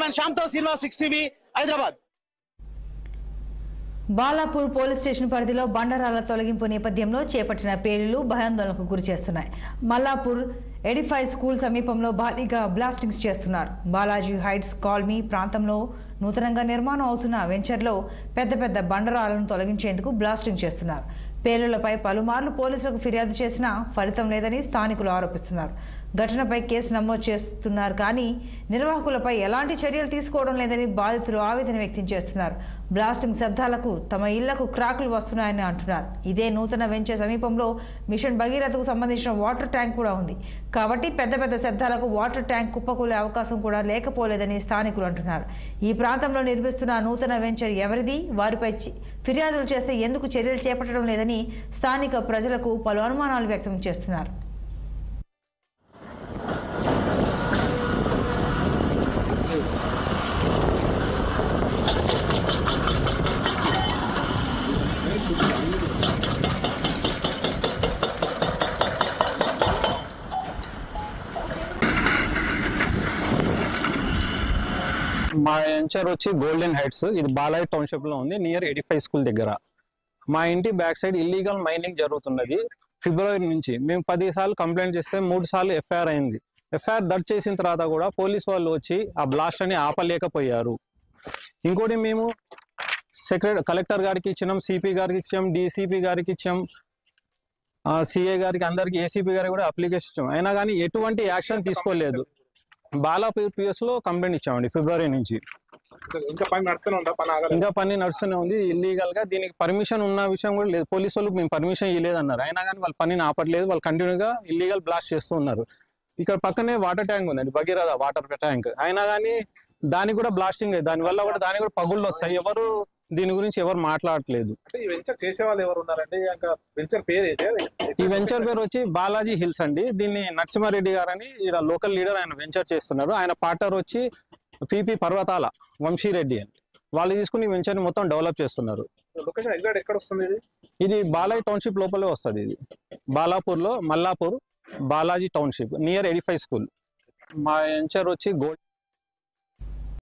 Cameraman శ్యామ్తో Srinivas 6 TV Hyderabad. Balapur police station పరిధిలో బండరాల తొలగింపు నేపథ్యంలో చేపట్టిన పేలుళ్లు భయాందోళనకు గురి చేస్తున్నాయి. మల్లాపూర్ ఎడిఫై స్కూల్ సమీపంలో భారీగా బ్లాస్టింగ్స్ చేస్తున్నారు. బాలాజీ హైట్స్ కాలనీ ప్రాంతంలో నూతనంగా నిర్మాణం అవుతున్న వెంచర్లో పెద్ద పెద్ద బండరాలను తొలగించేందుకు బ్లాస్టింగ్ చేస్తున్నారు. పేలుళ్లపై పలుమార్లు పోలీసులకు ఫిర్యాదు చేసినా ఫలితం లేదని స్థానికులు ఆరోపిస్తున్నారు. ఘటనపై కేసు నమోదు చేస్తున్నారు కానీ నిర్వాహకులపై ఎలాంటి చర్యలు తీసుకోవడం లేదని బాధితులు ఆవేదన వ్యక్తం చేస్తున్నారు. బ్లాస్టింగ్ శబ్దాలకు తమ ఇళ్లకు క్రాకులు వస్తున్నాయని అంటున్నారు. ఇదే నూతన వెంచర్ సమీపంలో మిషన్ భగీరథకు సంబంధించిన వాటర్ ట్యాంక్ కూడా ఉంది కాబట్టి పెద్ద పెద్ద శబ్దాలకు వాటర్ ట్యాంక్ కుప్పకూలే అవకాశం కూడా లేకపోలేదని స్థానికులు అంటున్నారు. ఈ ప్రాంతంలో నిర్మిస్తున్న నూతన వెంచర్ ఎవరిది, వారిపై ఫిర్యాదులు చేస్తే ఎందుకు చర్యలు చేపట్టడం లేదని స్థానిక ప్రజలకు పలు అనుమానాలు వ్యక్తం చేస్తున్నారు. మా వెంచర్ వచ్చి గోల్డెన్ హైట్స్, ఇది బాలాజీ టౌన్షిప్ లో ఉంది, నియర్ ఎడిఫై స్కూల్ దగ్గర. మా ఇంటి బ్యాక్ సైడ్ ఇల్లీగల్ మైనింగ్ జరుగుతున్నది. ఫిబ్రవరి నుంచి మేము 10 సార్లు కంప్లైంట్ చేస్తే 3 సార్లు ఎఫ్ఐఆర్ అయింది. ఎఫ్ఐఆర్ దర్జ్ చేసిన తర్వాత కూడా పోలీస్ వాళ్ళు వచ్చి ఆ బ్లాస్ట్ అని ఆపలేకపోయారు. ఇంకోటి మేము కలెక్టర్ గారికి ఇచ్చినాం, సిపి గారికి ఇచ్చాం, డిసిపి గారికి ఇచ్చాం, సిఐ గారికి, అందరికి, ఏసీపీ గారికి కూడా అప్లికేషన్ ఇచ్చాం. అయినా కానీ ఎటువంటి యాక్షన్ తీసుకోలేదు. బాలాపూర్ పిఎస్ లో కంప్లైంట్ ఇచ్చామండి ఫిబ్రవరి నుంచి. ఇంకా పని నడుస్తూనే ఉంది ఇల్లీగల్ గా. దీనికి పర్మిషన్ ఉన్న విషయం కూడా లేదు. పోలీసు వాళ్ళు మేము పర్మిషన్ ఇవ్వలేదు అన్నారు. అయినా కానీ వాళ్ళు పనిని ఆపట్లేదు. వాళ్ళు కంటిన్యూగా ఇల్లీగల్ బ్లాస్ట్ చేస్తూ ఉన్నారు. ఇక్కడ పక్కనే వాటర్ ట్యాంక్ ఉందండి, భగీరథ వాటర్ ట్యాంక్. అయినా కానీ దానికి కూడా బ్లాస్టింగ్ అయ్యి దానివల్ల కూడా దానికి కూడా పగుళ్ళు వస్తాయి. ఎవరు దీని గురించి ఎవరు మాట్లాడట్లేదు. ఈ వెంచర్ చేసే వాళ్ళు ఎవరు ఉన్నారండి? వెంచర్ పేరు ఈ వెంచర్ పేరు వచ్చి బాలాజీ హిల్స్ అండి. దీన్ని నరసింహారెడ్డి గారు అని ఇక్కడ లోకల్ లీడర్, ఆయన వెంచర్ చేస్తున్నారు. ఆయన పార్ట్నర్ వచ్చి పిపి పర్వతాల వంశీరెడ్డి అని. వాళ్ళు తీసుకుని వెంచర్ ని మొత్తం డెవలప్ చేస్తున్నారు. లొకేషన్ ఎగ్జాక్ట్ ఎక్కడ వస్తుంది? ఇది బాలాజీ టౌన్షిప్ లోపలే వస్తుంది. ఇది బాలాపూర్ లో Mallapur Balaji township near Edify school. మా వెంచర్ వచ్చి గోల్డ్